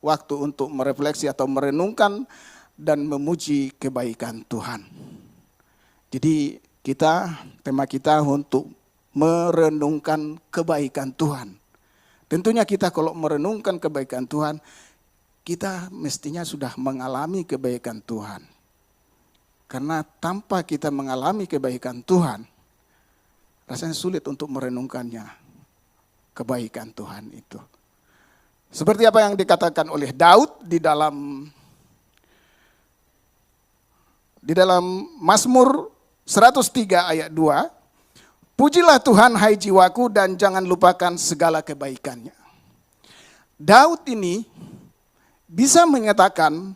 waktu untuk merefleksi atau merenungkan dan memuji kebaikan Tuhan. Jadi tema kita untuk merenungkan kebaikan Tuhan. Tentunya kita kalau merenungkan kebaikan Tuhan, kita mestinya sudah mengalami kebaikan Tuhan. Karena tanpa kita mengalami kebaikan Tuhan, rasanya sulit untuk merenungkannya, kebaikan Tuhan itu. Seperti apa yang dikatakan oleh Daud di dalam Mazmur 103 ayat 2, pujilah Tuhan hai jiwaku dan jangan lupakan segala kebaikannya. Daud ini bisa menyatakan,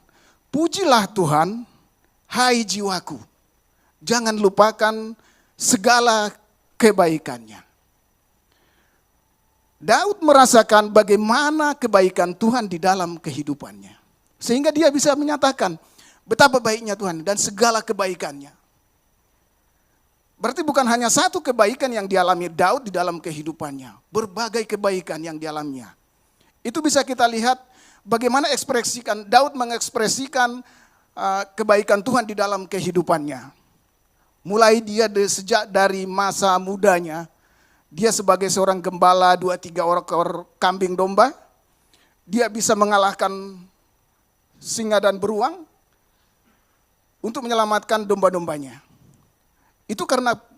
pujilah Tuhan hai jiwaku, jangan lupakan segala kebaikannya. Daud merasakan bagaimana kebaikan Tuhan di dalam kehidupannya. Sehingga dia bisa menyatakan betapa baiknya Tuhan dan segala kebaikannya. Berarti bukan hanya satu kebaikan yang dialami Daud di dalam kehidupannya. Berbagai kebaikan yang dialaminya. Itu bisa kita lihat bagaimana Daud mengekspresikan kebaikan Tuhan di dalam kehidupannya. Mulai dia sejak dari masa mudanya, dia sebagai seorang gembala 2-3 ekor kambing domba, dia bisa mengalahkan singa dan beruang untuk menyelamatkan domba-dombanya. Itu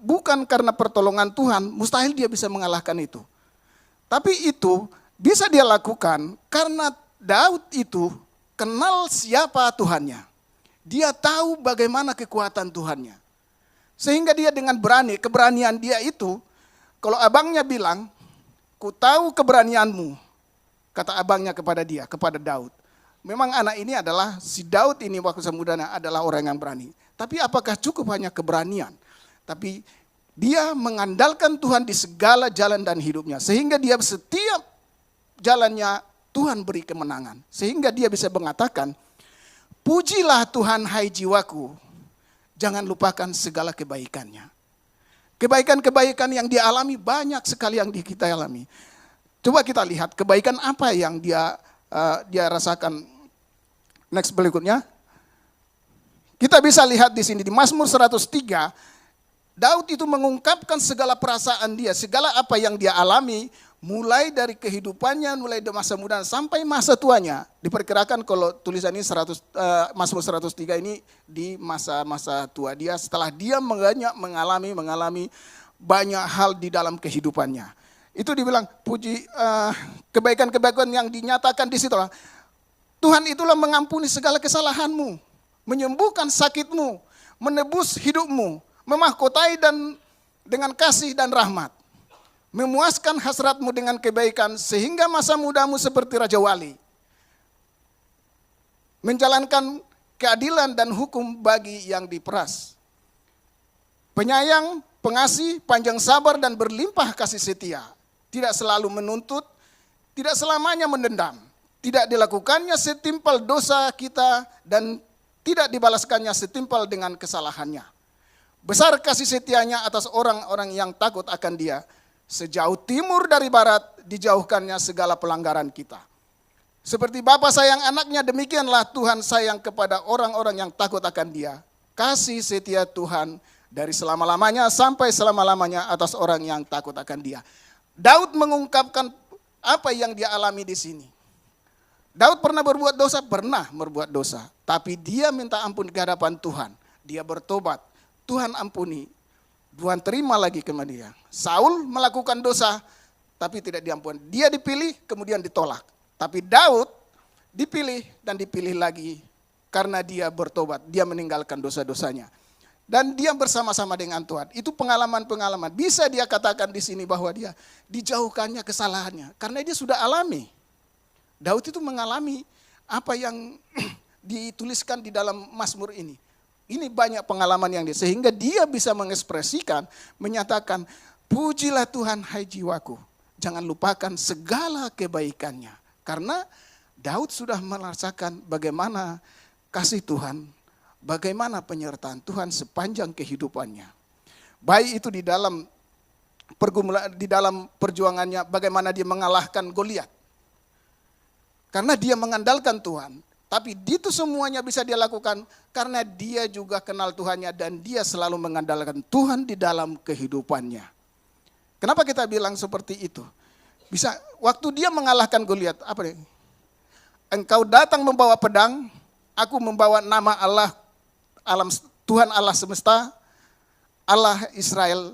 bukan karena pertolongan Tuhan, mustahil dia bisa mengalahkan itu. Tapi itu bisa dia lakukan karena Daud itu kenal siapa Tuhannya. Dia tahu bagaimana kekuatan Tuhannya. Sehingga dia dengan keberanian dia itu, kalau abangnya bilang, ku tahu keberanianmu, kata abangnya kepada Daud. Memang anak ini si Daud ini waktu semudanya adalah orang yang berani. Tapi apakah cukup hanya keberanian? Tapi dia mengandalkan Tuhan di segala jalan dan hidupnya. Sehingga dia setiap jalannya Tuhan beri kemenangan. Sehingga dia bisa mengatakan, pujilah Tuhan hai jiwaku, jangan lupakan segala kebaikannya. Kebaikan-kebaikan yang dia alami banyak sekali yang kita alami. Coba kita lihat kebaikan apa yang dia rasakan. Next berikutnya. Kita bisa lihat di sini di Mazmur 103, Daud itu mengungkapkan segala perasaan dia, segala apa yang dia alami, mulai dari kehidupannya, mulai dari masa muda sampai masa tuanya. Diperkirakan kalau tulisan ini Mazmur 103 ini di masa-masa tua dia, setelah dia mengalami banyak hal di dalam kehidupannya. Itu dibilang kebaikan-kebaikan yang dinyatakan di situ. Tuhan itulah mengampuni segala kesalahanmu, menyembuhkan sakitmu, menebus hidupmu, memahkotai dengan kasih dan rahmat, memuaskan hasratmu dengan kebaikan sehingga masa mudamu seperti Raja Wali, menjalankan keadilan dan hukum bagi yang diperas, penyayang, pengasih, panjang sabar dan berlimpah kasih setia, tidak selalu menuntut, tidak selamanya mendendam, tidak dilakukannya setimpal dosa kita dan tidak dibalaskannya setimpal dengan kesalahannya. Besar kasih setianya atas orang-orang yang takut akan dia. Sejauh timur dari barat dijauhkannya segala pelanggaran kita. Seperti Bapa sayang anaknya, demikianlah Tuhan sayang kepada orang-orang yang takut akan dia. Kasih setia Tuhan dari selama-lamanya sampai selama-lamanya atas orang yang takut akan dia. Daud mengungkapkan apa yang dia alami di sini. Daud pernah berbuat dosa? Pernah berbuat dosa. Tapi dia minta ampun ke hadapan Tuhan. Dia bertobat. Tuhan ampuni. Tuhan terima lagi kepada dia. Saul melakukan dosa, tapi tidak diampuni. Dia dipilih, kemudian ditolak. Tapi Daud dipilih dan dipilih lagi karena dia bertobat. Dia meninggalkan dosa-dosanya. Dan dia bersama-sama dengan Tuhan. Itu pengalaman-pengalaman. Bisa dia katakan di sini bahwa dia dijauhkannya kesalahannya. Karena dia sudah alami. Daud itu mengalami apa yang dituliskan di dalam Mazmur ini. Ini banyak pengalaman yang sehingga dia bisa mengekspresikan, menyatakan, pujilah Tuhan hai jiwaku, jangan lupakan segala kebaikannya. Karena Daud sudah merasakan bagaimana kasih Tuhan, bagaimana penyertaan Tuhan sepanjang kehidupannya. Baik itu di dalam perjuangannya, bagaimana dia mengalahkan Goliat. karena dia mengandalkan Tuhan. Tapi itu semuanya bisa dia lakukan karena dia juga kenal Tuhannya dan dia selalu mengandalkan Tuhan di dalam kehidupannya. Kenapa kita bilang seperti itu? Bisa waktu dia mengalahkan Goliat, apa nih? Engkau datang membawa pedang, aku membawa nama Allah, Tuhan Allah semesta, Allah Israel.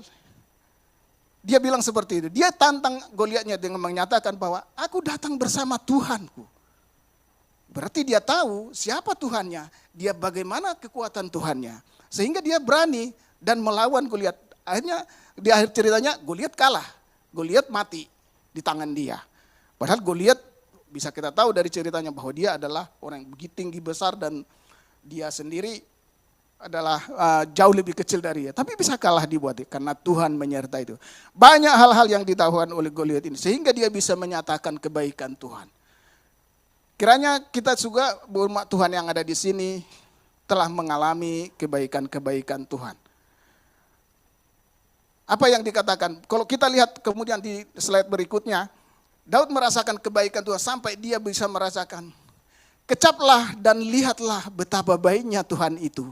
Dia bilang seperti itu. Dia tantang Goliatnya dengan menyatakan bahwa aku datang bersama Tuhanku. Berarti dia tahu siapa Tuhannya, dia bagaimana kekuatan Tuhannya. Sehingga dia berani dan melawan Goliat. Akhirnya di akhir ceritanya Goliat kalah. Goliat mati di tangan dia. Padahal Goliat bisa kita tahu dari ceritanya bahwa dia adalah orang yang begitu tinggi besar dan dia sendiri adalah jauh lebih kecil dari dia. Tapi bisa kalah dibuat karena Tuhan menyertai itu. Banyak hal-hal yang ditahuan oleh Goliat ini sehingga dia bisa menyatakan kebaikan Tuhan. Kiranya kita juga umat Tuhan yang ada di sini telah mengalami kebaikan-kebaikan Tuhan. Apa yang dikatakan? Kalau kita lihat kemudian di slide berikutnya, Daud merasakan kebaikan Tuhan sampai dia bisa merasakan, kecaplah dan lihatlah betapa baiknya Tuhan itu.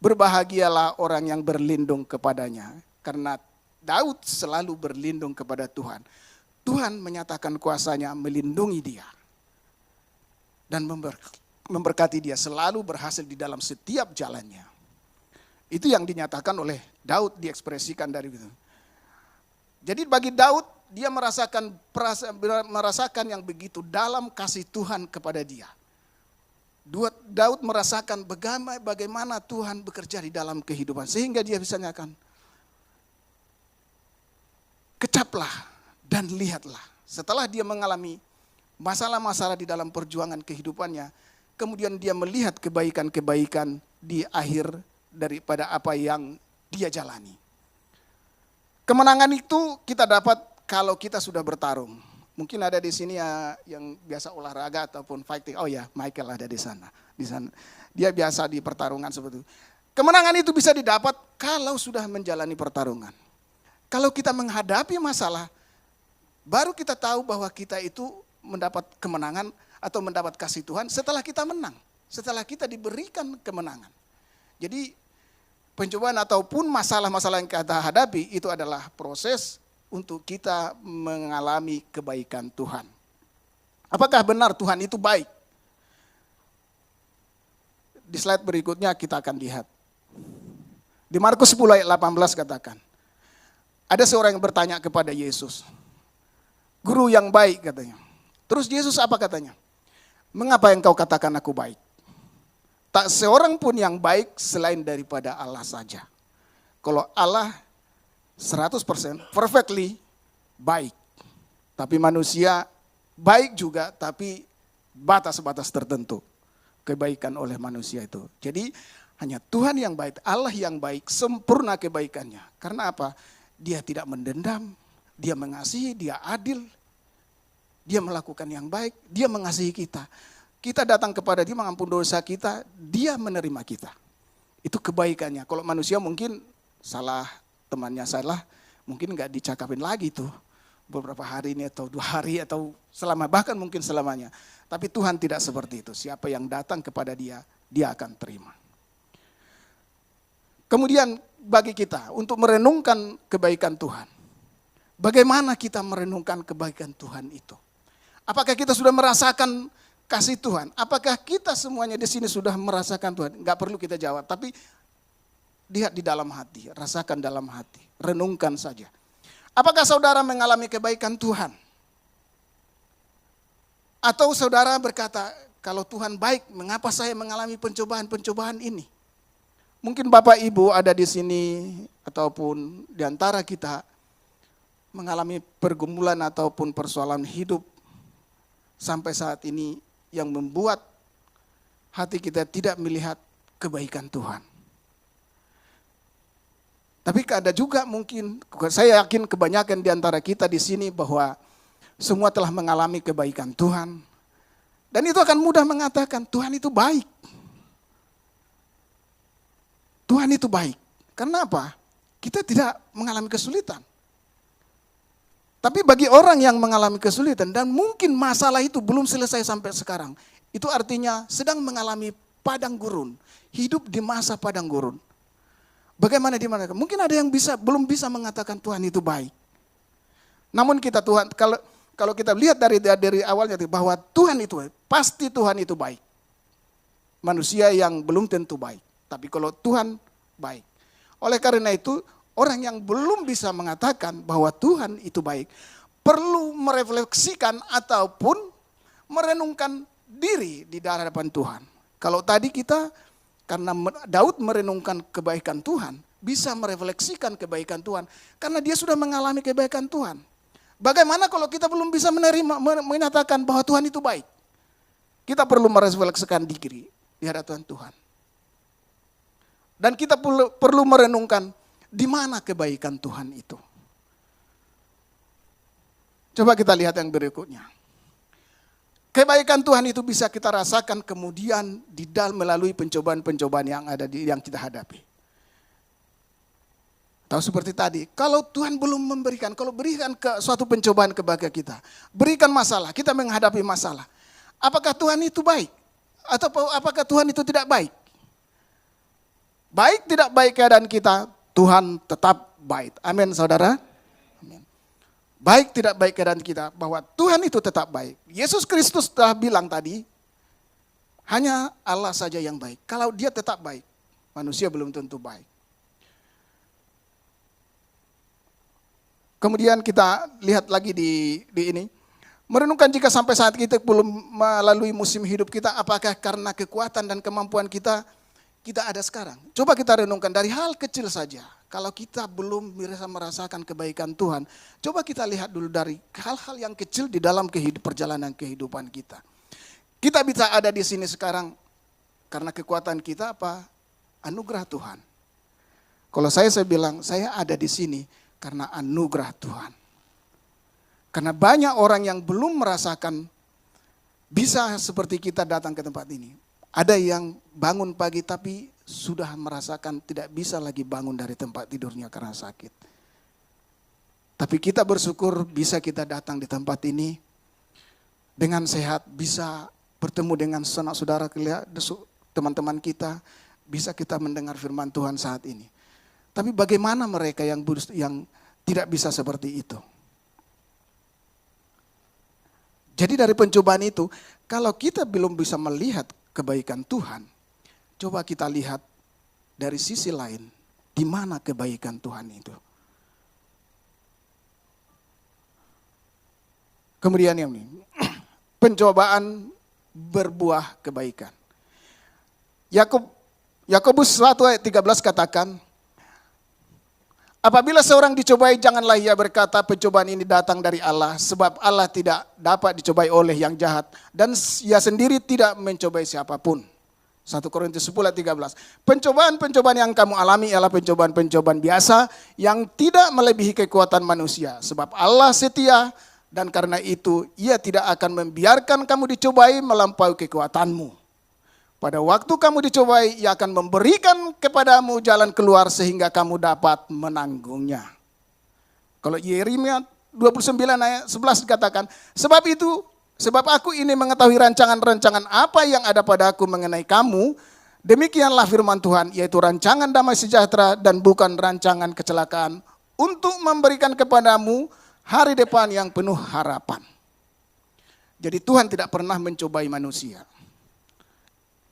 Berbahagialah orang yang berlindung kepadanya. Karena Daud selalu berlindung kepada Tuhan. Tuhan menyatakan kuasanya melindungi dia. Dan memberkati dia selalu berhasil di dalam setiap jalannya. Itu yang dinyatakan oleh Daud, diekspresikan dari itu. Jadi bagi Daud, dia merasakan yang begitu dalam kasih Tuhan kepada dia. Daud merasakan bagaimana Tuhan bekerja di dalam kehidupan. Sehingga dia bisa nyatakan, kecaplah dan lihatlah. Setelah dia mengalami masalah-masalah di dalam perjuangan kehidupannya, kemudian dia melihat kebaikan-kebaikan di akhir daripada apa yang dia jalani. Kemenangan itu kita dapat kalau kita sudah bertarung. Mungkin ada di sini ya yang biasa olahraga ataupun fighting. Oh ya, Michael ada di sana. Dia biasa di pertarungan seperti itu. Kemenangan itu bisa didapat kalau sudah menjalani pertarungan. Kalau kita menghadapi masalah, baru kita tahu bahwa kita itu mendapat kemenangan atau mendapat kasih Tuhan setelah kita menang, setelah kita diberikan kemenangan. Jadi pencobaan ataupun masalah-masalah yang kita hadapi itu adalah proses untuk kita mengalami kebaikan Tuhan. Apakah benar Tuhan itu baik? Di slide berikutnya kita akan lihat. Di Markus 10 ayat 18 katakan, ada seorang yang bertanya kepada Yesus, guru yang baik katanya. Terus Yesus apa katanya? Mengapa engkau katakan aku baik? Tak seorang pun yang baik selain daripada Allah saja. Kalau Allah 100% perfectly baik. Tapi manusia baik juga tapi batas-batas tertentu. Kebaikan oleh manusia itu. Jadi hanya Tuhan yang baik, Allah yang baik, sempurna kebaikannya. Karena apa? Dia tidak mendendam, dia mengasihi, dia adil. Dia melakukan yang baik, dia mengasihi kita. Kita datang kepada dia mengampuni dosa kita, dia menerima kita. Itu kebaikannya. Kalau manusia mungkin salah, temannya salah, mungkin nggak dicakapin lagi tuh. Beberapa hari ini atau 2 hari atau bahkan mungkin selamanya. Tapi Tuhan tidak seperti itu. Siapa yang datang kepada dia, dia akan terima. Kemudian bagi kita untuk merenungkan kebaikan Tuhan. Bagaimana kita merenungkan kebaikan Tuhan itu? Apakah kita sudah merasakan kasih Tuhan? Apakah kita semuanya di sini sudah merasakan Tuhan? Enggak perlu kita jawab, tapi lihat di dalam hati, rasakan dalam hati, renungkan saja. Apakah saudara mengalami kebaikan Tuhan? Atau saudara berkata, kalau Tuhan baik, mengapa saya mengalami pencobaan-pencobaan ini? Mungkin Bapak Ibu ada di sini ataupun di antara kita mengalami pergumulan ataupun persoalan hidup sampai saat ini yang membuat hati kita tidak melihat kebaikan Tuhan. Tapi ada juga mungkin, saya yakin kebanyakan di antara kita di sini bahwa semua telah mengalami kebaikan Tuhan. Dan itu akan mudah mengatakan Tuhan itu baik. Tuhan itu baik. Karena apa? Kita tidak mengalami kesulitan. Tapi bagi orang yang mengalami kesulitan dan mungkin masalah itu belum selesai sampai sekarang, itu artinya sedang mengalami padang gurun, hidup di masa padang gurun. Bagaimana di mana? Mungkin ada yang belum bisa mengatakan Tuhan itu baik. Namun kita Tuhan, kalau kita lihat dari awalnya bahwa Tuhan itu baik, pasti Tuhan itu baik. Manusia yang belum tentu baik, tapi kalau Tuhan baik. Oleh karena itu, orang yang belum bisa mengatakan bahwa Tuhan itu baik, perlu merefleksikan ataupun merenungkan diri di hadapan Tuhan. Kalau tadi kita, karena Daud merenungkan kebaikan Tuhan, bisa merefleksikan kebaikan Tuhan, karena dia sudah mengalami kebaikan Tuhan. Bagaimana kalau kita belum bisa menyatakan bahwa Tuhan itu baik? Kita perlu merefleksikan diri di hadapan Tuhan. Dan kita perlu merenungkan di mana kebaikan Tuhan itu. Coba kita lihat yang berikutnya. Kebaikan Tuhan itu bisa kita rasakan kemudian melalui pencobaan-pencobaan yang kita hadapi. Tahu seperti tadi, kalau Tuhan belum memberikan, kalau berikan suatu pencobaan kepada kita, berikan masalah, kita menghadapi masalah. Apakah Tuhan itu baik? Atau apakah Tuhan itu tidak baik? Baik tidak baik keadaan kita, Tuhan tetap baik. Amin saudara. Amin. Baik tidak baik keadaan kita, bahwa Tuhan itu tetap baik. Yesus Kristus telah bilang tadi, hanya Allah saja yang baik. Kalau dia tetap baik, manusia belum tentu baik. Kemudian kita lihat lagi di ini. Merenungkan jika sampai saat kita belum melalui musim hidup kita, apakah karena kekuatan dan kemampuan kita ada sekarang. Coba kita renungkan dari hal kecil saja. Kalau kita belum bisa merasakan kebaikan Tuhan, coba kita lihat dulu dari hal-hal yang kecil di dalam perjalanan kehidupan kita. Kita bisa ada di sini sekarang karena kekuatan kita apa? Anugerah Tuhan. Kalau saya bilang saya ada di sini karena anugerah Tuhan. Karena banyak orang yang belum merasakan bisa seperti kita datang ke tempat ini. Ada yang bangun pagi tapi sudah merasakan tidak bisa lagi bangun dari tempat tidurnya karena sakit. Tapi kita bersyukur bisa kita datang di tempat ini dengan sehat, bisa bertemu dengan sanak saudara, teman-teman kita, bisa kita mendengar firman Tuhan saat ini. Tapi bagaimana mereka yang tidak bisa seperti itu? Jadi dari pencobaan itu, kalau kita belum bisa melihat kebaikan Tuhan, coba kita lihat dari sisi lain, di mana kebaikan Tuhan itu. Kemudian yang ini, pencobaan berbuah kebaikan. Yakobus 1 ayat 13 katakan, apabila seorang dicobai, janganlah ia berkata pencobaan ini datang dari Allah, sebab Allah tidak dapat dicobai oleh yang jahat, dan ia sendiri tidak mencobai siapapun. 1 Korintus 10 ayat 13. Pencobaan-pencobaan yang kamu alami ialah pencobaan-pencobaan biasa yang tidak melebihi kekuatan manusia. Sebab Allah setia dan karena itu ia tidak akan membiarkan kamu dicobai melampaui kekuatanmu. Pada waktu kamu dicobai, ia akan memberikan kepadamu jalan keluar sehingga kamu dapat menanggungnya. Kalau Yeremia 29 ayat 11 dikatakan, sebab aku ini mengetahui rancangan-rancangan apa yang ada padaku mengenai kamu, demikianlah firman Tuhan, yaitu rancangan damai sejahtera dan bukan rancangan kecelakaan, untuk memberikan kepadamu hari depan yang penuh harapan. Jadi Tuhan tidak pernah mencobai manusia.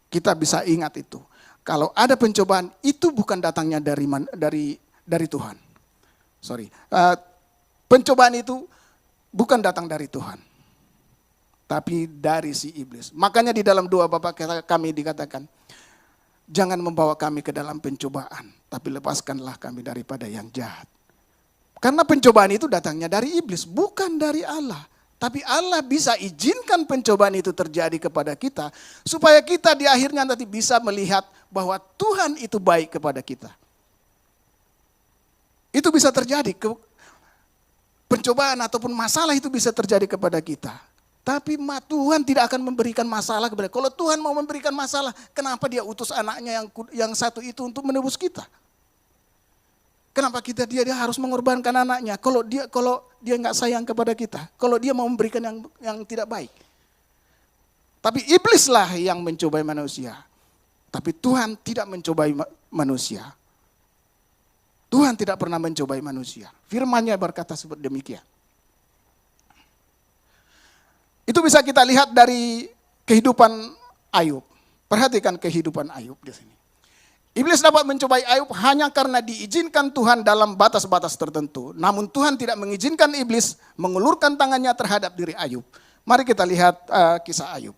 Kita bisa ingat itu. Kalau ada pencobaan, itu bukan datangnya dari Tuhan. Pencobaan itu bukan datang dari Tuhan, tapi dari si iblis. Makanya di dalam doa Bapa kami dikatakan, jangan membawa kami ke dalam pencobaan, tapi lepaskanlah kami daripada yang jahat. Karena pencobaan itu datangnya dari iblis, bukan dari Allah. Tapi Allah bisa izinkan pencobaan itu terjadi kepada kita, supaya kita di akhirnya nanti bisa melihat bahwa Tuhan itu baik kepada kita. Itu bisa terjadi, pencobaan ataupun masalah itu bisa terjadi kepada kita. Tapi Tuhan tidak akan memberikan masalah kepada kita. Kalau Tuhan mau memberikan masalah, kenapa dia utus anaknya yang satu itu untuk menebus kita? Kenapa dia harus mengorbankan anaknya? Kalau dia nggak sayang kepada kita, kalau dia mau memberikan yang tidak baik. Tapi iblislah yang mencobai manusia. Tapi Tuhan tidak mencobai manusia. Tuhan tidak pernah mencobai manusia. Firman-Nya berkata seperti demikian. Itu bisa kita lihat dari kehidupan Ayub. Perhatikan kehidupan Ayub di sini. Iblis dapat mencobai Ayub hanya karena diizinkan Tuhan dalam batas-batas tertentu. Namun Tuhan tidak mengizinkan iblis mengulurkan tangannya terhadap diri Ayub. Mari kita lihat kisah Ayub.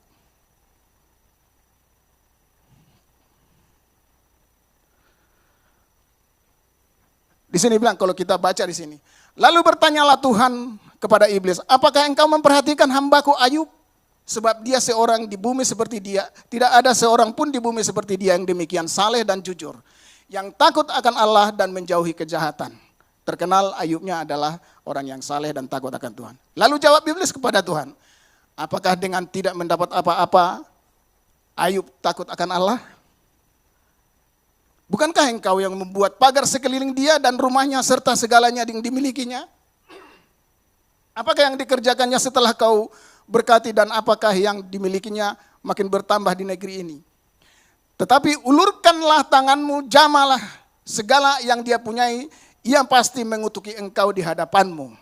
Di sini bilang, kalau kita baca di sini. Lalu bertanyalah Tuhan kepada iblis, apakah engkau memperhatikan hambaku Ayub? Sebab dia seorang di bumi seperti dia. Tidak ada seorang pun di bumi seperti dia yang demikian saleh dan jujur. Yang takut akan Allah dan menjauhi kejahatan. Terkenal Ayubnya adalah orang yang saleh dan takut akan Tuhan. Lalu jawab iblis kepada Tuhan, apakah dengan tidak mendapat apa-apa, Ayub takut akan Allah? Bukankah engkau yang membuat pagar sekeliling dia dan rumahnya serta segalanya yang dimilikinya? Apakah yang dikerjakannya setelah kau berkati dan apakah yang dimilikinya makin bertambah di negeri ini? Tetapi ulurkanlah tanganmu, jamalah segala yang dia punyai, ia pasti mengutuki engkau di hadapanmu.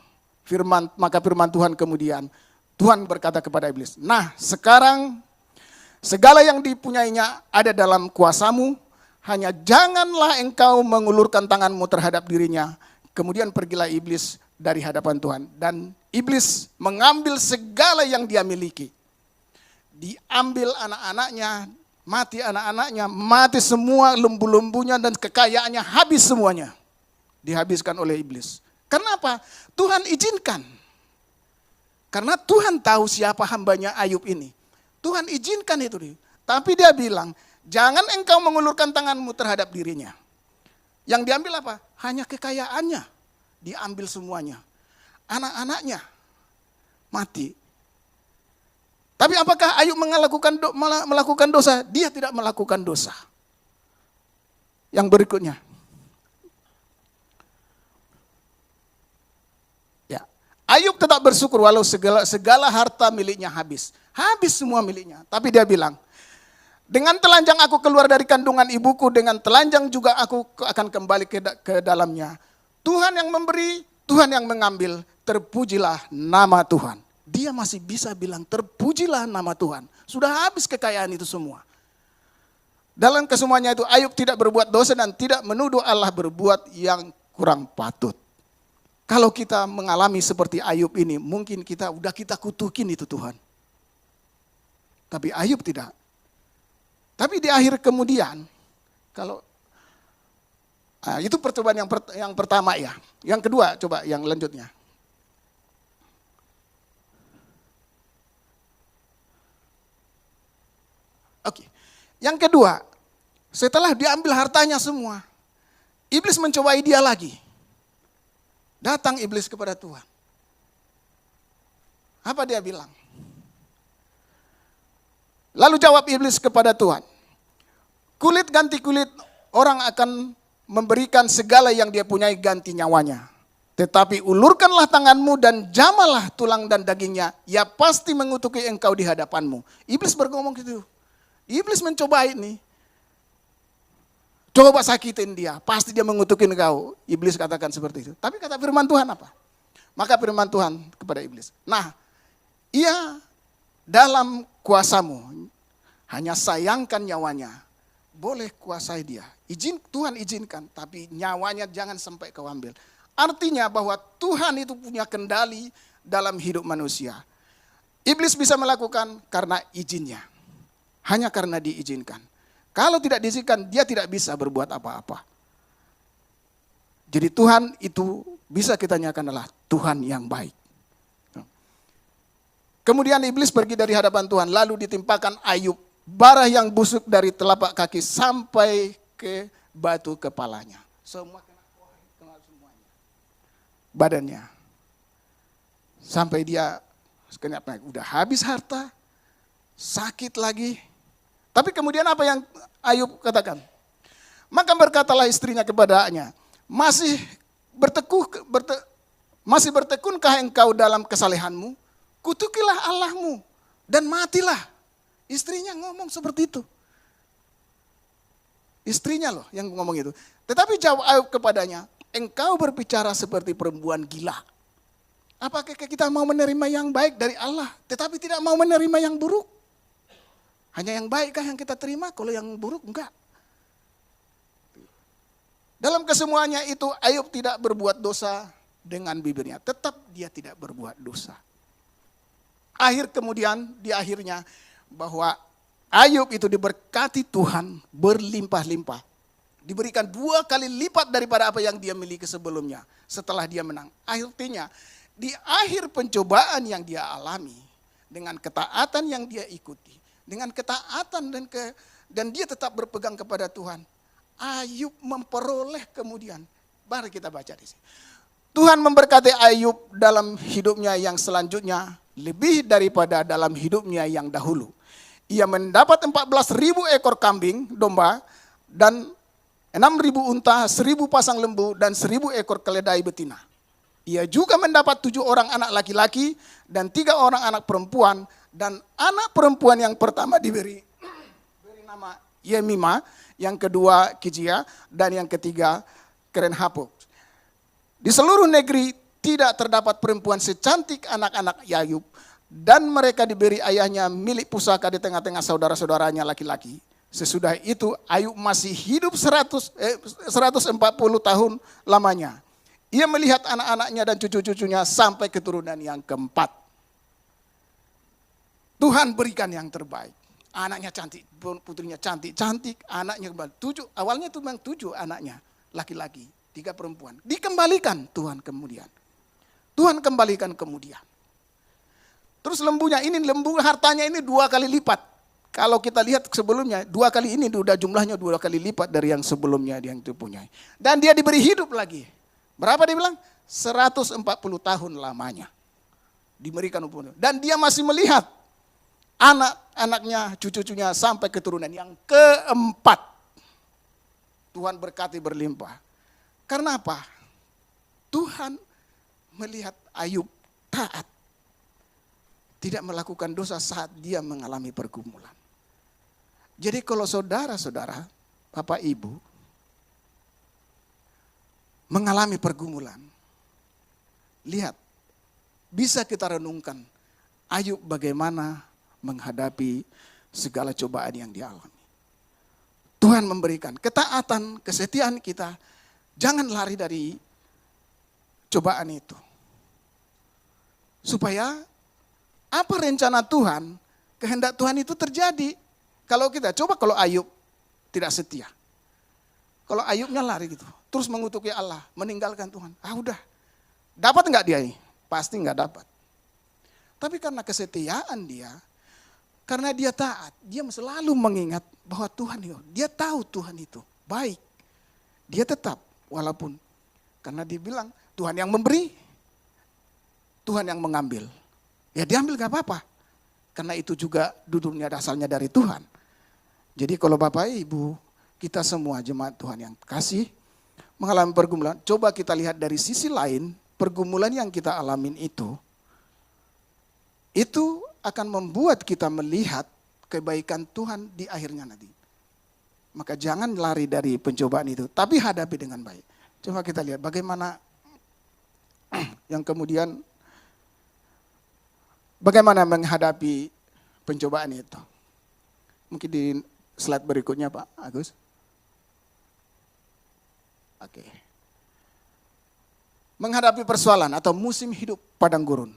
Maka firman Tuhan kemudian, Tuhan berkata kepada iblis, nah sekarang segala yang dipunyainya ada dalam kuasamu, hanya janganlah engkau mengulurkan tanganmu terhadap dirinya. Kemudian pergilah iblis dari hadapan Tuhan. Dan iblis mengambil segala yang dia miliki. Diambil anak-anaknya, mati semua lembu-lembunya dan kekayaannya, habis semuanya. Dihabiskan oleh iblis. Karena apa? Tuhan izinkan. Karena Tuhan tahu siapa hambanya Ayub ini. Tuhan izinkan itu. Tapi dia bilang, jangan engkau mengulurkan tanganmu terhadap dirinya. Yang diambil apa? Hanya kekayaannya. Diambil semuanya. Anak-anaknya mati. Tapi apakah Ayub melakukan dosa? Dia tidak melakukan dosa. Yang berikutnya. Ya, Ayub tetap bersyukur walau segala harta miliknya habis. Habis semua miliknya. Tapi dia bilang, dengan telanjang aku keluar dari kandungan ibuku, dengan telanjang juga aku akan kembali ke dalamnya. Tuhan yang memberi, Tuhan yang mengambil, terpujilah nama Tuhan. Dia masih bisa bilang terpujilah nama Tuhan. Sudah habis kekayaan itu semua. Dalam kesemuanya itu Ayub tidak berbuat dosa dan tidak menuduh Allah berbuat yang kurang patut. Kalau kita mengalami seperti Ayub ini, mungkin kita kutukin itu Tuhan. Tapi Ayub tidak. Tapi di akhir kemudian, itu percobaan yang pertama ya. Yang kedua, coba yang lanjutnya. Oke. Yang kedua, setelah diambil hartanya semua, iblis mencobai dia lagi. Datang iblis kepada Tuhan. Apa dia bilang? Lalu jawab iblis kepada Tuhan, kulit ganti kulit, orang akan memberikan segala yang dia punyai ganti nyawanya. Tetapi ulurkanlah tanganmu dan jamalah tulang dan dagingnya, ia pasti mengutuki engkau di hadapanmu. Iblis berngomong gitu. Iblis mencoba ini. Coba sakitin dia, pasti dia mengutuki engkau. Iblis katakan seperti itu. Tapi kata firman Tuhan apa? Maka firman Tuhan kepada iblis, nah, ia dalam kuasamu, hanya sayangkan nyawanya. Boleh kuasai dia. Tuhan izinkan, tapi nyawanya jangan sampai kau ambil. Artinya bahwa Tuhan itu punya kendali dalam hidup manusia. Iblis bisa melakukan karena izinnya. Hanya karena diizinkan. Kalau tidak diizinkan, dia tidak bisa berbuat apa-apa. Jadi Tuhan itu bisa kita nyatakan adalah Tuhan yang baik. Kemudian iblis pergi dari hadapan Tuhan, lalu ditimpakan Ayub bara yang busuk dari telapak kaki sampai ke batu kepalanya. Semua kena semuanya. Badannya. Sampai dia udah habis harta, sakit lagi. Tapi kemudian apa yang Ayub katakan? Maka berkatalah istrinya kepadanya, Masih masih bertekunkah engkau dalam kesalehanmu? Kutukilah Allahmu dan matilah. Istrinya ngomong seperti itu. Istrinya loh yang ngomong itu. Tetapi jawab Ayub kepadanya, engkau berbicara seperti perempuan gila. Apakah kita mau menerima yang baik dari Allah, tetapi tidak mau menerima yang buruk? Hanya yang baikkah yang kita terima, kalau yang buruk enggak. Dalam kesemuanya itu Ayub tidak berbuat dosa dengan bibirnya. Tetap dia tidak berbuat dosa. Di akhirnya bahwa Ayub itu diberkati Tuhan berlimpah-limpah. Diberikan 2 kali lipat daripada apa yang dia miliki sebelumnya setelah dia menang. Artinya di akhir pencobaan yang dia alami, dengan ketaatan yang dia ikuti, dengan ketaatan dan dia tetap berpegang kepada Tuhan, Ayub memperoleh kemudian. Mari kita baca di sini. Tuhan memberkati Ayub dalam hidupnya yang selanjutnya lebih daripada dalam hidupnya yang dahulu. Ia mendapat 14.000 ekor kambing domba dan 6.000 unta, 1.000 pasang lembu dan 1.000 ekor keledai betina. Ia juga mendapat 7 orang anak laki-laki dan 3 orang anak perempuan, dan anak perempuan yang pertama diberi nama Yemima, yang kedua Kijia, dan yang ketiga Kerenhapuk. Di seluruh negeri tidak terdapat perempuan secantik anak-anak Ayub, dan mereka diberi ayahnya milik pusaka di tengah-tengah saudara-saudaranya laki-laki. Sesudah itu Ayub masih hidup 140 tahun lamanya. Ia melihat anak-anaknya dan cucu-cucunya sampai keturunan yang keempat. Tuhan berikan yang terbaik. Anaknya cantik, putrinya cantik, anaknya kembali 7. Awalnya itu memang 7 anaknya, laki-laki, 3 perempuan. Dikembalikan Tuhan kemudian. Tuhan kembalikan kemudian. Terus lembunya ini, lembu hartanya ini 2 kali lipat. Kalau kita lihat sebelumnya, 2 kali ini sudah jumlahnya 2 kali lipat dari yang sebelumnya yang itu punya. Dan dia diberi hidup lagi. Berapa dia bilang? 140 tahun lamanya. Diberikan umur. Dan dia masih melihat anak-anaknya, cucu-cucunya sampai keturunan yang keempat. Tuhan berkati berlimpah. Karena apa? Tuhan melihat Ayub taat. Tidak melakukan dosa saat dia mengalami pergumulan. Jadi kalau saudara-saudara, Bapak Ibu, mengalami pergumulan, lihat, bisa kita renungkan Ayub bagaimana menghadapi segala cobaan yang dialami. Tuhan memberikan ketaatan, kesetiaan kita, jangan lari dari cobaan itu. Supaya apa rencana Tuhan, kehendak Tuhan itu terjadi. Kalau Ayub tidak setia. Kalau Ayubnya lari gitu, terus mengutuki Allah, meninggalkan Tuhan. Udah, dapat enggak dia ini? Pasti enggak dapat. Tapi karena kesetiaan dia, karena dia taat, dia selalu mengingat bahwa Tuhan itu, dia tahu Tuhan itu baik. Dia tetap, walaupun karena dia bilang Tuhan yang memberi, Tuhan yang mengambil. Ya diambil gak apa-apa. Karena itu juga duduknya asalnya dari Tuhan. Jadi kalau Bapak Ibu, kita semua jemaat Tuhan yang kasih, mengalami pergumulan, coba kita lihat dari sisi lain, pergumulan yang kita alamin itu akan membuat kita melihat kebaikan Tuhan di akhirnya nanti. Maka jangan lari dari pencobaan itu, tapi hadapi dengan baik. Coba kita lihat bagaimana yang kemudian bagaimana menghadapi pencobaan itu. Mungkin di slide berikutnya Pak Agus. Oke. Menghadapi persoalan atau musim hidup padang gurun.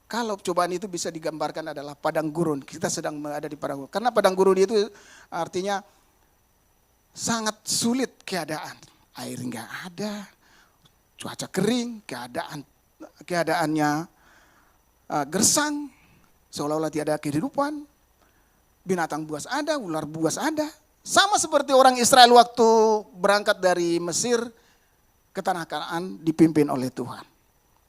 Kalau cobaan itu bisa digambarkan adalah padang gurun. Kita sedang ada di padang gurun. Karena padang gurun itu artinya sangat sulit keadaan. Air enggak ada, cuaca kering, keadaannya gersang, seolah-olah tiada kehidupan. Binatang buas ada, ular buas ada. Sama seperti orang Israel waktu berangkat dari Mesir ke tanah Kanaan dipimpin oleh Tuhan.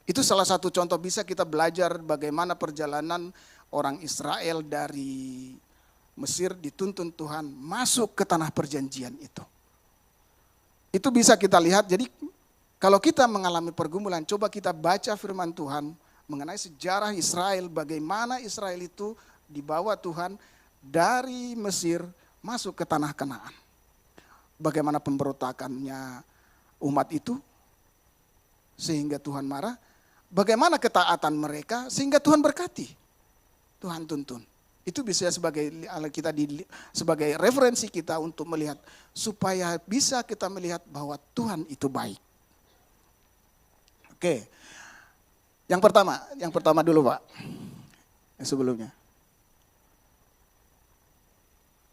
Itu salah satu contoh bisa kita belajar bagaimana perjalanan orang Israel dari Mesir dituntun Tuhan masuk ke tanah perjanjian itu. Itu bisa kita lihat, jadi Kalau kita mengalami pergumulan, coba kita baca firman Tuhan mengenai sejarah Israel, bagaimana Israel itu dibawa Tuhan dari Mesir masuk ke tanah Kanaan. Bagaimana pemberontakannya umat itu sehingga Tuhan marah, bagaimana ketaatan mereka sehingga Tuhan berkati, Tuhan tuntun. Itu bisa sebagai referensi kita untuk melihat, supaya bisa kita melihat bahwa Tuhan itu baik. Oke, yang pertama dulu Pak, sebelumnya.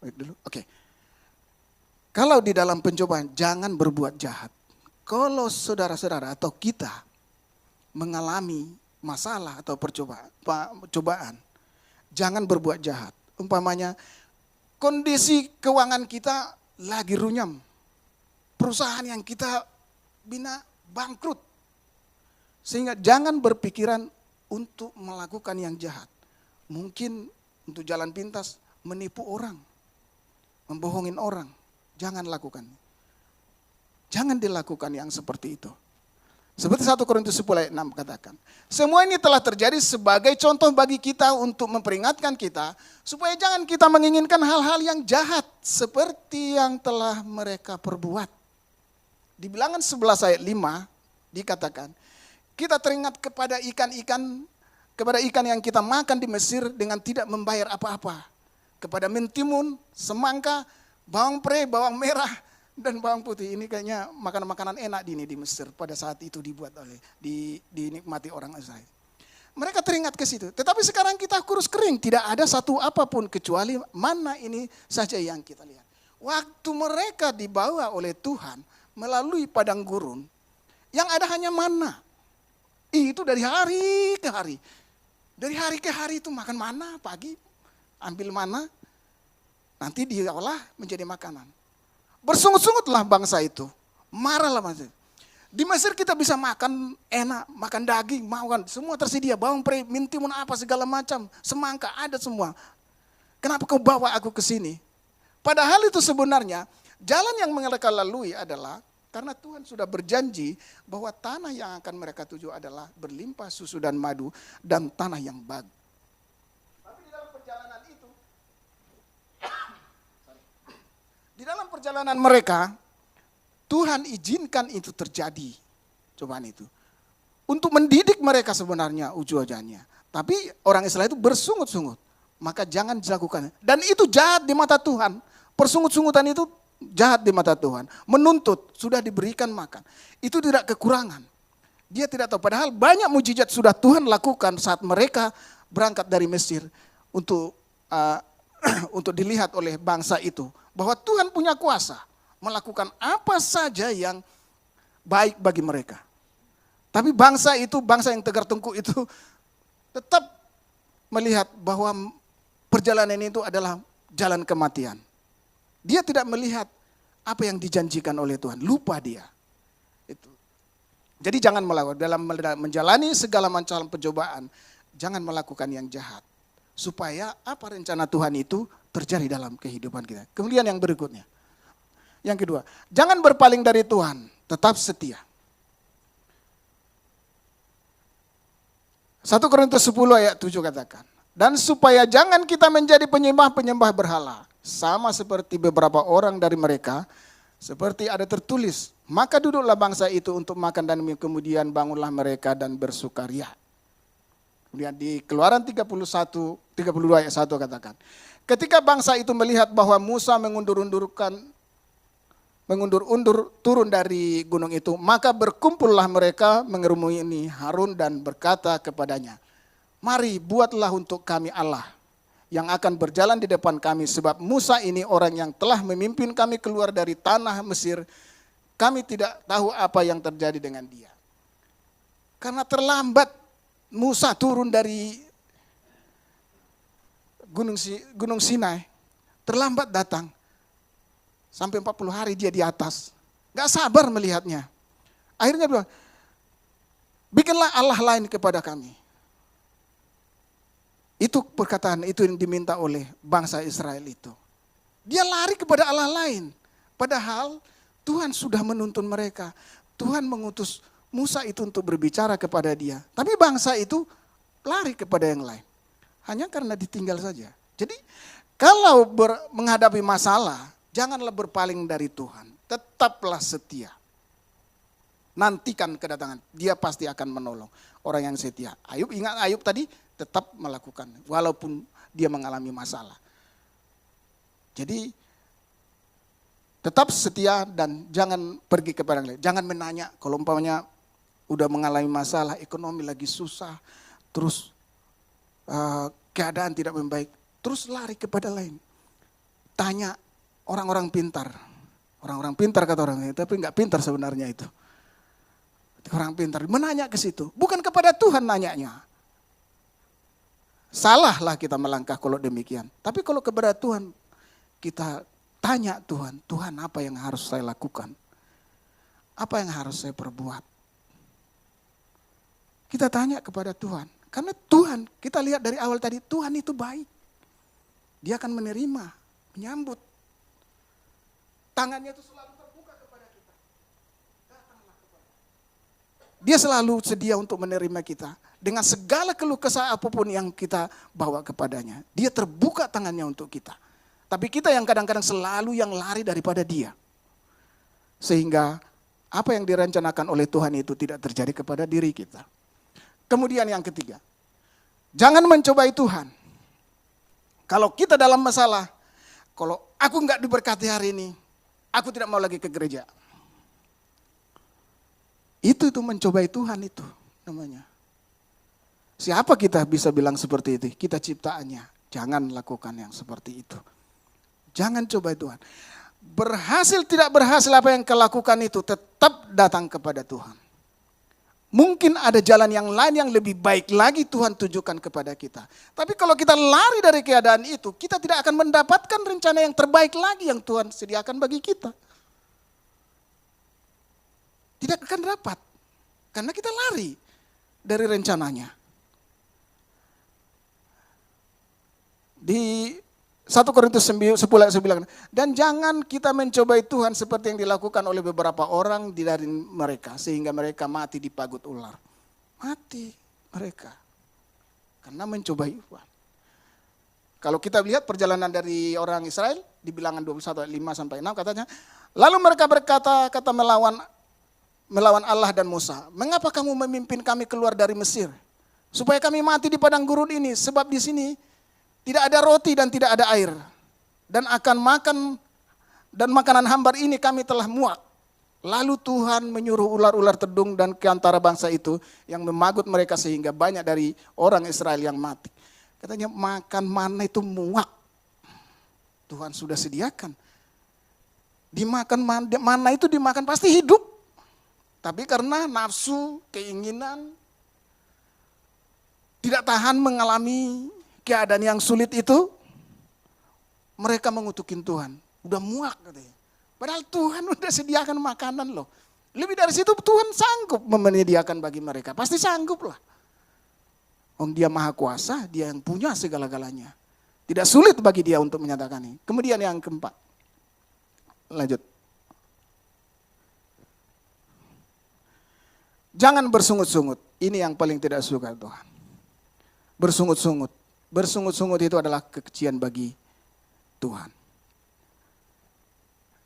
Wait dulu, oke. Kalau di dalam pencobaan jangan berbuat jahat. Kalau saudara-saudara atau kita mengalami masalah atau percobaan, jangan berbuat jahat. Umpamanya kondisi keuangan kita lagi runyam, perusahaan yang kita bina bangkrut, sehingga jangan berpikiran untuk melakukan yang jahat. Mungkin untuk jalan pintas menipu orang, membohongin orang, jangan lakukan. Jangan dilakukan yang seperti itu. Seperti 1 Korintus 10 ayat 6 katakan. Semua ini telah terjadi sebagai contoh bagi kita untuk memperingatkan kita, supaya jangan kita menginginkan hal-hal yang jahat seperti yang telah mereka perbuat. Di Bilangan 11 ayat 5 dikatakan, kita teringat kepada ikan yang kita makan di Mesir dengan tidak membayar apa-apa. Kepada mentimun, semangka, bawang pre, bawang merah, dan bawang putih. Ini kayaknya makanan-makanan enak di Mesir pada saat itu dinikmati orang Israel. Mereka teringat ke situ. Tetapi sekarang kita kurus kering, tidak ada satu apapun kecuali mana ini saja yang kita lihat. Waktu mereka dibawa oleh Tuhan melalui padang gurun, yang ada hanya mana. Itu dari hari ke hari. Dari hari ke hari itu makan mana, pagi ambil mana, nanti diolah menjadi makanan. Bersungut-sungutlah bangsa itu, marahlah bangsa. Di Mesir kita bisa makan enak, makan daging, makan semua tersedia, bawang pre, mentimun apa segala macam, semangka ada semua. Kenapa kau bawa aku ke sini? Padahal itu sebenarnya jalan yang mereka lalui adalah karena Tuhan sudah berjanji bahwa tanah yang akan mereka tuju adalah berlimpah susu dan madu dan tanah yang bagus. Di dalam perjalanan mereka, Tuhan izinkan itu terjadi, cobaan itu. Untuk mendidik mereka sebenarnya ujung-ujungnya. Tapi orang Israel itu bersungut-sungut, maka jangan dilakukan. Dan itu jahat di mata Tuhan. Persungut-sungutan itu jahat di mata Tuhan. Menuntut, sudah diberikan makan. Itu tidak kekurangan. Dia tidak tahu, padahal banyak mujizat sudah Tuhan lakukan saat mereka berangkat dari Mesir untuk dilihat oleh bangsa itu. Bahwa Tuhan punya kuasa melakukan apa saja yang baik bagi mereka. Tapi bangsa yang tegar tengkuk itu tetap melihat bahwa perjalanan itu adalah jalan kematian. Dia tidak melihat apa yang dijanjikan oleh Tuhan, lupa dia. Itu. Jadi jangan melakukan, dalam menjalani segala macam pencobaan, jangan melakukan yang jahat. Supaya apa rencana Tuhan itu terjadi dalam kehidupan kita. Kemudian yang berikutnya. Yang kedua, jangan berpaling dari Tuhan, tetap setia. 1 Korintus 10 ayat 7 katakan, dan supaya jangan kita menjadi penyembah-penyembah berhala, sama seperti beberapa orang dari mereka, seperti ada tertulis, maka duduklah bangsa itu untuk makan dan minum, kemudian bangunlah mereka dan bersukaria. Kemudian di Keluaran 32 ayat 1 katakan, ketika bangsa itu melihat bahwa Musa mengundur-undur turun dari gunung itu, maka berkumpullah mereka mengerumuni Harun dan berkata kepadanya, mari buatlah untuk kami Allah yang akan berjalan di depan kami, sebab Musa ini orang yang telah memimpin kami keluar dari tanah Mesir, kami tidak tahu apa yang terjadi dengan dia. Karena terlambat Musa turun dari Gunung Sinai, terlambat datang. Sampai 40 hari dia di atas. Gak sabar melihatnya. Akhirnya bilang, bikinlah Allah lain kepada kami. Itu perkataan itu yang diminta oleh bangsa Israel itu. Dia lari kepada Allah lain. Padahal Tuhan sudah menuntun mereka. Tuhan mengutus Musa itu untuk berbicara kepada dia. Tapi bangsa itu lari kepada yang lain. Hanya karena ditinggal saja. Jadi kalau menghadapi masalah, janganlah berpaling dari Tuhan. Tetaplah setia. Nantikan kedatangan. Dia pasti akan menolong orang yang setia. Ayub, ingat Ayub tadi tetap melakukan. Walaupun dia mengalami masalah. Jadi tetap setia dan jangan pergi kepada yang lain. Jangan menanya kalau umpamanya udah mengalami masalah, ekonomi lagi susah, terus keadaan tidak membaik, terus lari kepada lain. Tanya orang-orang pintar. Orang-orang pintar kata orang, tapi nggak pintar sebenarnya itu. Orang pintar menanya ke situ, bukan kepada Tuhan nanyanya. Salahlah kita melangkah kalau demikian. Tapi kalau kepada Tuhan kita tanya Tuhan, Tuhan apa yang harus saya lakukan? Apa yang harus saya perbuat? Kita tanya kepada Tuhan. Karena Tuhan, kita lihat dari awal tadi, Tuhan itu baik. Dia akan menerima, menyambut. Tangannya itu selalu terbuka kepada kita. Datanglah kepada Dia. Dia selalu sedia untuk menerima kita. Dengan segala keluh kesah apapun yang kita bawa kepadanya. Dia terbuka tangannya untuk kita. Tapi kita yang kadang-kadang selalu yang lari daripada Dia. Sehingga apa yang direncanakan oleh Tuhan itu tidak terjadi kepada diri kita. Kemudian yang ketiga, jangan mencobai Tuhan. Kalau kita dalam masalah, kalau aku enggak diberkati hari ini, aku tidak mau lagi ke gereja. Itu mencobai Tuhan itu namanya. Siapa kita bisa bilang seperti itu? Kita ciptaannya. Jangan lakukan yang seperti itu. Jangan cobai Tuhan. Berhasil tidak berhasil apa yang kau lakukan itu, tetap datang kepada Tuhan. Mungkin ada jalan yang lain yang lebih baik lagi Tuhan tunjukkan kepada kita. Tapi kalau kita lari dari keadaan itu, kita tidak akan mendapatkan rencana yang terbaik lagi yang Tuhan sediakan bagi kita. Tidak akan dapat. Karena kita lari dari rencananya. Di 1 Korintus 10:9, dan jangan kita mencobai Tuhan seperti yang dilakukan oleh beberapa orang dari mereka, sehingga mereka mati di pagut ular. Mati mereka karena mencobai Tuhan. Kalau kita lihat perjalanan dari orang Israel di Bilangan 21 ayat 5-6 katanya, lalu mereka berkata-kata melawan Allah dan Musa, mengapa kamu memimpin kami keluar dari Mesir supaya kami mati di padang gurun ini, sebab di sini tidak ada roti dan tidak ada air. Dan makanan hambar ini kami telah muak. Lalu Tuhan menyuruh ular-ular tedung dan ke antara bangsa itu yang memagut mereka sehingga banyak dari orang Israel yang mati. Katanya makan mana itu muak. Tuhan sudah sediakan. Dimakan mana itu dimakan pasti hidup. Tapi karena nafsu, keinginan, tidak tahan mengalami keadaan yang sulit itu, mereka mengutukin Tuhan. Udah muak katanya. Padahal Tuhan udah sediakan makanan loh. Lebih dari situ Tuhan sanggup menyediakan bagi mereka. Pasti sanggup lah. Dia maha kuasa, dia yang punya segala-galanya. Tidak sulit bagi dia untuk menyatakan ini. Kemudian yang keempat. Lanjut. Jangan bersungut-sungut. Ini yang paling tidak suka Tuhan. Bersungut-sungut. Bersungut-sungut itu adalah kekejian bagi Tuhan.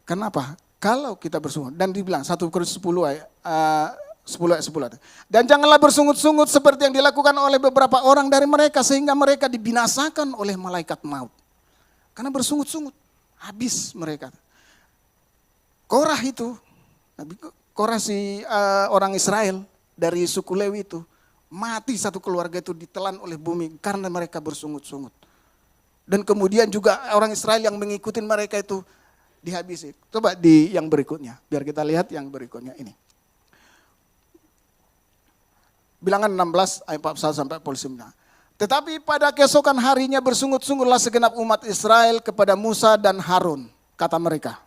Kenapa? Kalau kita bersungut, dan dibilang 1 Korintus 10 ayat 10. Dan janganlah bersungut-sungut seperti yang dilakukan oleh beberapa orang dari mereka, sehingga mereka dibinasakan oleh malaikat maut. Karena bersungut-sungut, habis mereka. Korah itu, Korah si orang Israel dari suku Lewi itu, mati satu keluarga itu ditelan oleh bumi karena mereka bersungut-sungut. Dan kemudian juga orang Israel yang mengikuti mereka itu dihabisi. Coba di yang berikutnya, biar kita lihat yang berikutnya ini. Bilangan 16 ayat 41-49. Tetapi pada keesokan harinya bersungut-sungutlah segenap umat Israel kepada Musa dan Harun. Kata mereka,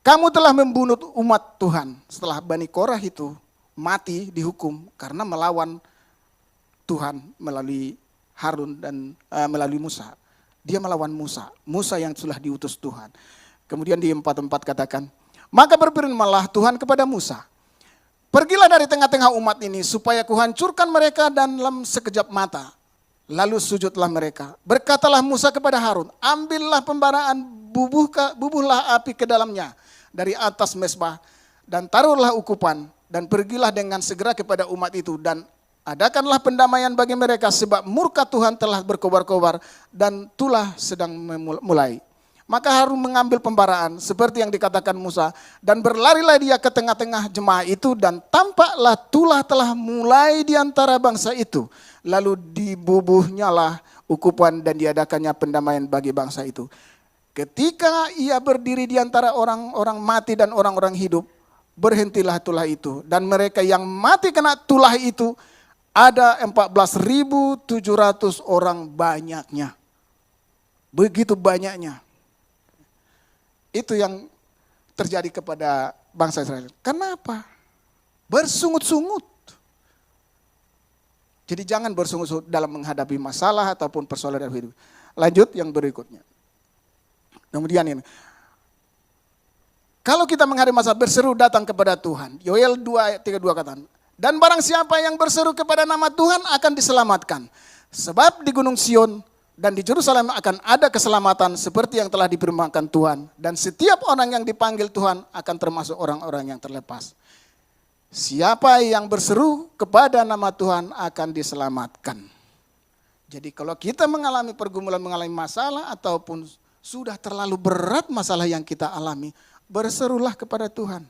kamu telah membunuh umat Tuhan. Setelah Bani Korah itu mati dihukum karena melawan Tuhan melalui Harun dan melalui Musa. Dia melawan Musa. Musa yang sudah diutus Tuhan. Kemudian di 4:4 katakan, maka berfirmanlah Tuhan kepada Musa, Pergilah dari tengah-tengah umat ini supaya kuhancurkan mereka dalam sekejap mata. Lalu sujudlah mereka. Berkatalah Musa kepada Harun, ambillah pembaraan, bubuhlah api ke dalamnya dari atas mezbah dan taruhlah ukupan dan pergilah dengan segera kepada umat itu dan adakanlah pendamaian bagi mereka sebab murka Tuhan telah berkobar-kobar dan tulah sedang mulai. Maka Harun mengambil pembaraan seperti yang dikatakan Musa dan berlarilah dia ke tengah-tengah jemaah itu dan tampaklah tulah telah mulai di antara bangsa itu. Lalu dibubuhnyalah ukupan dan diadakannya pendamaian bagi bangsa itu. Ketika ia berdiri di antara orang-orang mati dan orang-orang hidup, berhentilah tulah itu. Dan mereka yang mati kena tulah itu ada 14.700 orang banyaknya. Begitu banyaknya. Itu yang terjadi kepada bangsa Israel. Kenapa? Bersungut-sungut. Jadi jangan bersungut-sungut dalam menghadapi masalah ataupun persoalan dalam hidup. Lanjut yang berikutnya. Kemudian ini. Kalau kita menghadapi masalah, berseru datang kepada Tuhan. Yoel 2:32 katakan. Dan barang siapa yang berseru kepada nama Tuhan akan diselamatkan. Sebab di Gunung Sion dan di Yerusalem akan ada keselamatan seperti yang telah difirmankan Tuhan. Dan setiap orang yang dipanggil Tuhan akan termasuk orang-orang yang terlepas. Siapa yang berseru kepada nama Tuhan akan diselamatkan. Jadi kalau kita mengalami pergumulan, mengalami masalah ataupun sudah terlalu berat masalah yang kita alami, berserulah kepada Tuhan.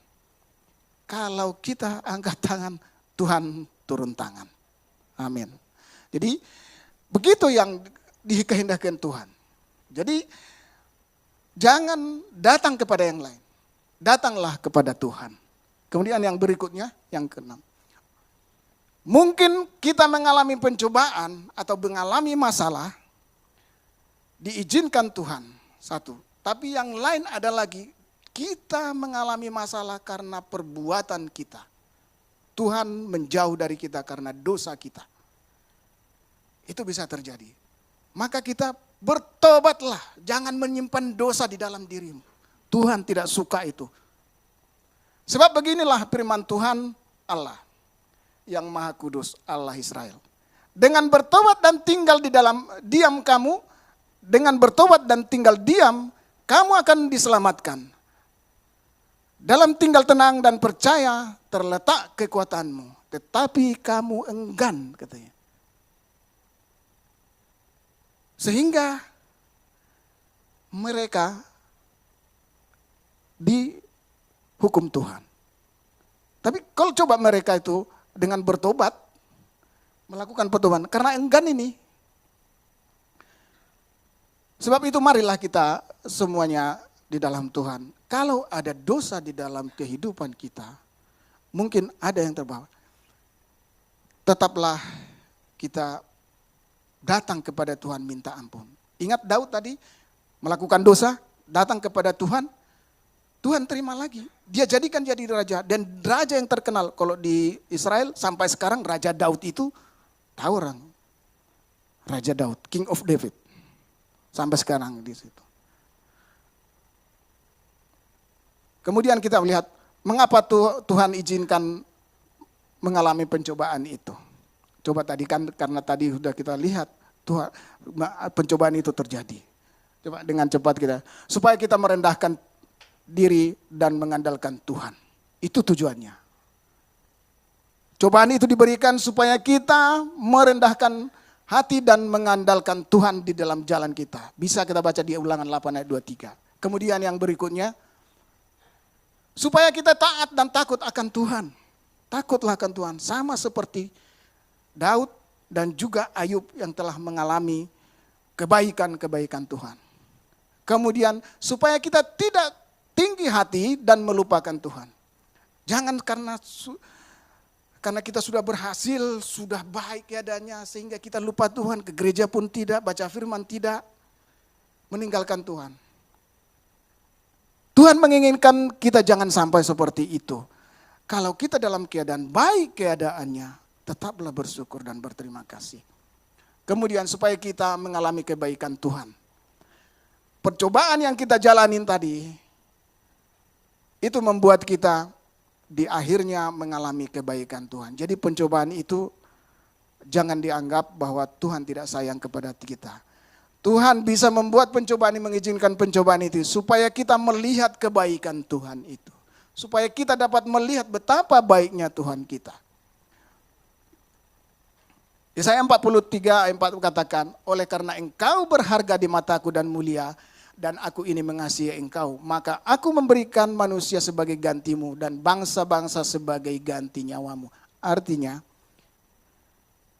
Kalau kita angkat tangan, Tuhan turun tangan. Amin. Jadi begitu yang dikehendaki Tuhan. Jadi jangan datang kepada yang lain. Datanglah kepada Tuhan. Kemudian yang berikutnya, yang keenam. Mungkin kita mengalami pencobaan atau mengalami masalah, diizinkan Tuhan, satu. Tapi yang lain ada lagi, kita mengalami masalah karena perbuatan kita. Tuhan menjauh dari kita karena dosa kita. Itu bisa terjadi. Maka kita bertobatlah, jangan menyimpan dosa di dalam dirimu. Tuhan tidak suka itu. Sebab beginilah firman Tuhan Allah yang Maha Kudus, Allah Israel. Dengan bertobat dan tinggal di dalam diam kamu, dengan bertobat dan tinggal diam, kamu akan diselamatkan. Dalam tinggal tenang dan percaya terletak kekuatanmu, tetapi kamu enggan, katanya. Sehingga mereka dihukum Tuhan. Tapi kalau coba mereka itu dengan bertobat, melakukan pertobatan, karena enggan ini. Sebab itu marilah kita semuanya di dalam Tuhan. Kalau ada dosa di dalam kehidupan kita, mungkin ada yang terbawa. Tetaplah kita datang kepada Tuhan minta ampun. Ingat Daud tadi melakukan dosa, datang kepada Tuhan, Tuhan terima lagi. Dia jadikan jadi raja. Dan raja yang terkenal kalau di Israel sampai sekarang Raja Daud itu, tahu orang. Raja Daud, King of David. Sampai sekarang di situ. Kemudian kita melihat mengapa Tuhan izinkan mengalami pencobaan itu. Coba tadi kan karena tadi sudah kita lihat Tuhan pencobaan itu terjadi. Coba dengan cepat kita supaya kita merendahkan diri dan mengandalkan Tuhan. Itu tujuannya. Cobaan itu diberikan supaya kita merendahkan hati dan mengandalkan Tuhan di dalam jalan kita. Bisa kita baca di Ulangan 8 ayat 23. Kemudian yang berikutnya, supaya kita taat dan takut akan Tuhan. Takutlah akan Tuhan. Sama seperti Daud dan juga Ayub yang telah mengalami kebaikan-kebaikan Tuhan. Kemudian supaya kita tidak tinggi hati dan melupakan Tuhan. Jangan karena kita sudah berhasil, sudah baik keadaannya sehingga kita lupa Tuhan, ke gereja pun tidak, baca firman tidak, meninggalkan Tuhan. Tuhan menginginkan kita jangan sampai seperti itu. Kalau kita dalam keadaan baik keadaannya, tetaplah bersyukur dan berterima kasih. Kemudian supaya kita mengalami kebaikan Tuhan. Percobaan yang kita jalanin tadi, itu membuat kita di akhirnya mengalami kebaikan Tuhan. Jadi pencobaan itu jangan dianggap bahwa Tuhan tidak sayang kepada kita. Tuhan bisa membuat pencobaan ini, mengizinkan pencobaan itu supaya kita melihat kebaikan Tuhan itu. Supaya kita dapat melihat betapa baiknya Tuhan kita. Yesaya 43 ayat 4 katakan, oleh karena engkau berharga di mataku dan mulia, dan aku ini mengasihi engkau, maka aku memberikan manusia sebagai gantimu dan bangsa-bangsa sebagai ganti nyawamu. Artinya,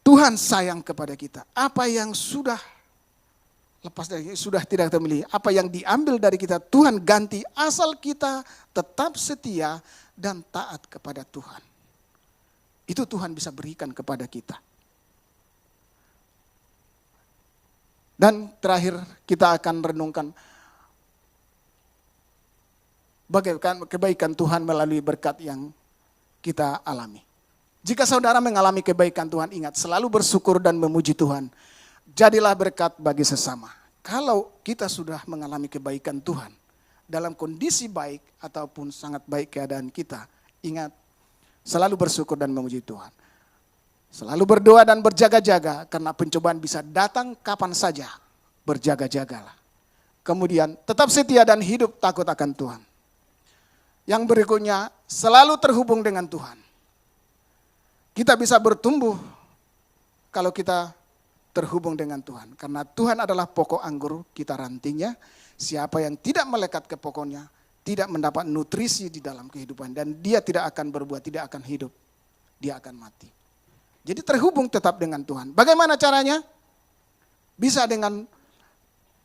Tuhan sayang kepada kita. Apa yang sudah lepas dari, sudah tidak kita milih, apa yang diambil dari kita, Tuhan ganti asal kita tetap setia dan taat kepada Tuhan. Itu Tuhan bisa berikan kepada kita. Dan terakhir kita akan renungkan bagaimana kebaikan Tuhan melalui berkat yang kita alami. Jika saudara mengalami kebaikan Tuhan, ingat selalu bersyukur dan memuji Tuhan. Jadilah berkat bagi sesama. Kalau kita sudah mengalami kebaikan Tuhan dalam kondisi baik ataupun sangat baik keadaan kita, ingat selalu bersyukur dan memuji Tuhan. Selalu berdoa dan berjaga-jaga karena pencobaan bisa datang kapan saja. Berjaga-jagalah. Kemudian tetap setia dan hidup takut akan Tuhan. Yang berikutnya selalu terhubung dengan Tuhan. Kita bisa bertumbuh kalau kita terhubung dengan Tuhan. Karena Tuhan adalah pokok anggur, kita rantingnya. Siapa yang tidak melekat ke pokoknya, tidak mendapat nutrisi di dalam kehidupan. Dan dia tidak akan berbuah, tidak akan hidup. Dia akan mati. Jadi terhubung tetap dengan Tuhan. Bagaimana caranya? Bisa dengan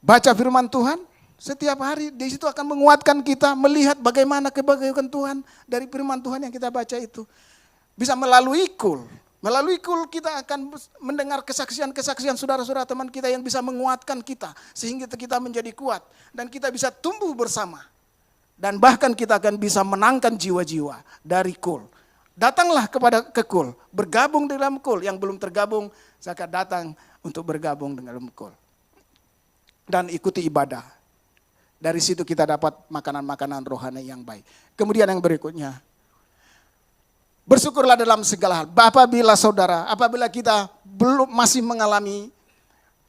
baca firman Tuhan setiap hari. Di situ akan menguatkan kita melihat bagaimana kebaikan Tuhan dari firman Tuhan yang kita baca itu. Bisa melalui kul. Melalui kul kita akan mendengar kesaksian-kesaksian saudara-saudara teman kita yang bisa menguatkan kita. Sehingga kita menjadi kuat. Dan kita bisa tumbuh bersama. Dan bahkan kita akan bisa menangkan jiwa-jiwa dari kul. Datanglah ke kul, bergabung dalam kul. Yang belum tergabung, saya akan datang untuk bergabung dengan kul. Dan ikuti ibadah. Dari situ kita dapat makanan-makanan rohani yang baik. Kemudian yang berikutnya, bersyukurlah dalam segala hal. Apabila kita belum masih mengalami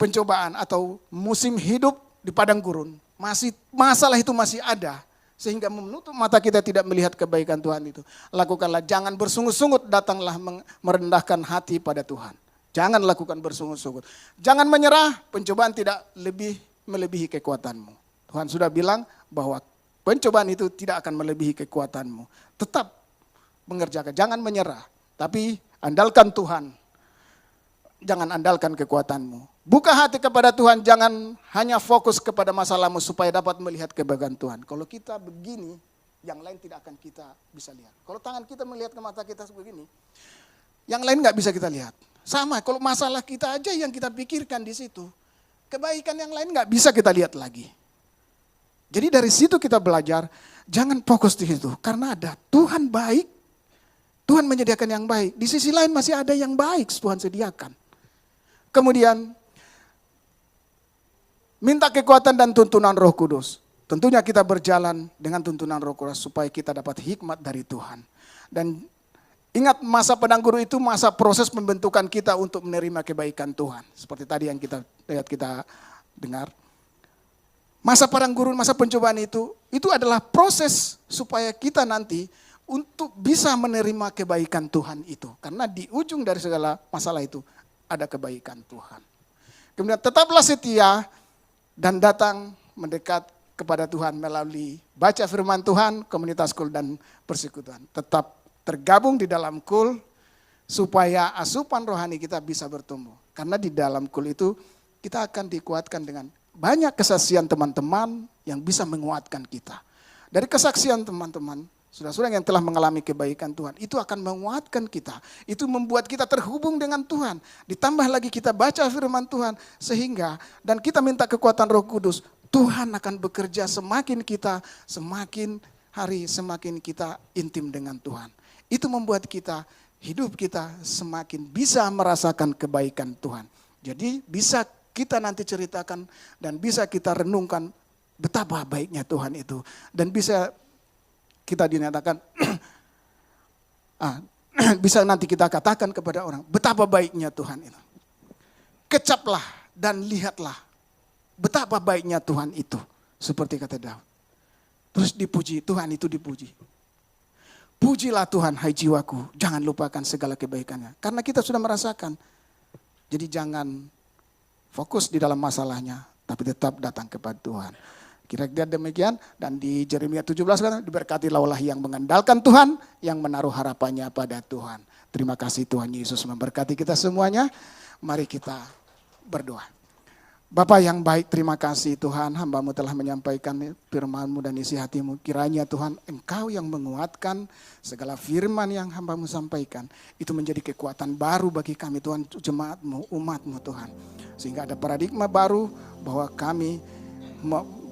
pencobaan atau musim hidup di padang gurun, masalah itu masih ada. Sehingga menutup mata kita tidak melihat kebaikan Tuhan itu. Lakukanlah, jangan bersungut-sungut, datanglah merendahkan hati pada Tuhan. Jangan lakukan bersungut-sungut. Jangan menyerah, pencobaan tidak melebihi kekuatanmu. Tuhan sudah bilang bahwa pencobaan itu tidak akan melebihi kekuatanmu. Tetap mengerjakan, jangan menyerah. Tapi andalkan Tuhan. Jangan andalkan kekuatanmu. Buka hati kepada Tuhan, jangan hanya fokus kepada masalahmu supaya dapat melihat kebaikan Tuhan. Kalau kita begini, yang lain tidak akan kita bisa lihat. Kalau tangan kita melihat ke mata kita begini, yang lain nggak bisa kita lihat. Sama, kalau masalah kita aja yang kita pikirkan di situ, kebaikan yang lain nggak bisa kita lihat lagi. Jadi dari situ kita belajar, jangan fokus di situ. Karena ada Tuhan baik, Tuhan menyediakan yang baik. Di sisi lain masih ada yang baik Tuhan sediakan. Kemudian, minta kekuatan dan tuntunan Roh Kudus. Tentunya kita berjalan dengan tuntunan Roh Kudus supaya kita dapat hikmat dari Tuhan. Dan ingat masa padang gurun itu masa proses pembentukan kita untuk menerima kebaikan Tuhan. Seperti tadi yang kita lihat, kita dengar. Masa padang gurun, masa pencobaan itu adalah proses supaya kita nanti untuk bisa menerima kebaikan Tuhan itu. Karena di ujung dari segala masalah itu ada kebaikan Tuhan. Kemudian tetaplah setia dan datang mendekat kepada Tuhan melalui baca firman Tuhan, komunitas kul dan persekutuan. Tetap tergabung di dalam kul supaya asupan rohani kita bisa bertumbuh. Karena di dalam kul itu kita akan dikuatkan dengan banyak kesaksian teman-teman yang bisa menguatkan kita. Dari kesaksian teman-teman, saudara-saudara yang telah mengalami kebaikan Tuhan, itu akan menguatkan kita. Itu membuat kita terhubung dengan Tuhan. Ditambah lagi kita baca firman Tuhan, sehingga dan kita minta kekuatan Roh Kudus, Tuhan akan bekerja semakin hari semakin kita intim dengan Tuhan. Itu membuat hidup kita semakin bisa merasakan kebaikan Tuhan. Jadi bisa kita nanti ceritakan dan bisa kita renungkan betapa baiknya Tuhan itu. Dan bisa kita dinyatakan bisa nanti kita katakan kepada orang, betapa baiknya Tuhan itu. Kecaplah dan lihatlah betapa baiknya Tuhan itu. Seperti kata Daud. Terus dipuji, Tuhan itu dipuji. Pujilah Tuhan hai jiwaku, jangan lupakan segala kebaikannya. Karena kita sudah merasakan. Jadi jangan fokus di dalam masalahnya, tapi tetap datang kepada Tuhan. Kira-kira demikian, dan di Yeremia 17 kan, diberkatilah Allah yang mengandalkan Tuhan, yang menaruh harapannya pada Tuhan. Terima kasih Tuhan Yesus memberkati kita semuanya. Mari kita berdoa. Bapa yang baik, terima kasih Tuhan, hamba-Mu telah menyampaikan firman-Mu dan isi hati-Mu. Kiranya Tuhan, Engkau yang menguatkan segala firman yang hamba-Mu sampaikan. Itu menjadi kekuatan baru bagi kami Tuhan, jemaat-Mu, umat-Mu Tuhan. Sehingga ada paradigma baru bahwa kami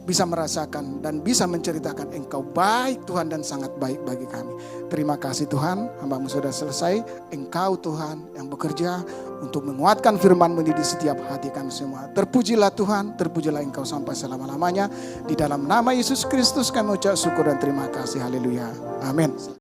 bisa merasakan dan bisa menceritakan Engkau baik Tuhan dan sangat baik bagi kami. Terima kasih Tuhan, hamba-Mu sudah selesai. Engkau Tuhan yang bekerja untuk menguatkan firman-Mu di setiap hati kami semua. Terpujilah Tuhan, terpujilah Engkau sampai selama-lamanya. Di dalam nama Yesus Kristus kami ucap syukur dan terima kasih. Haleluya. Amin.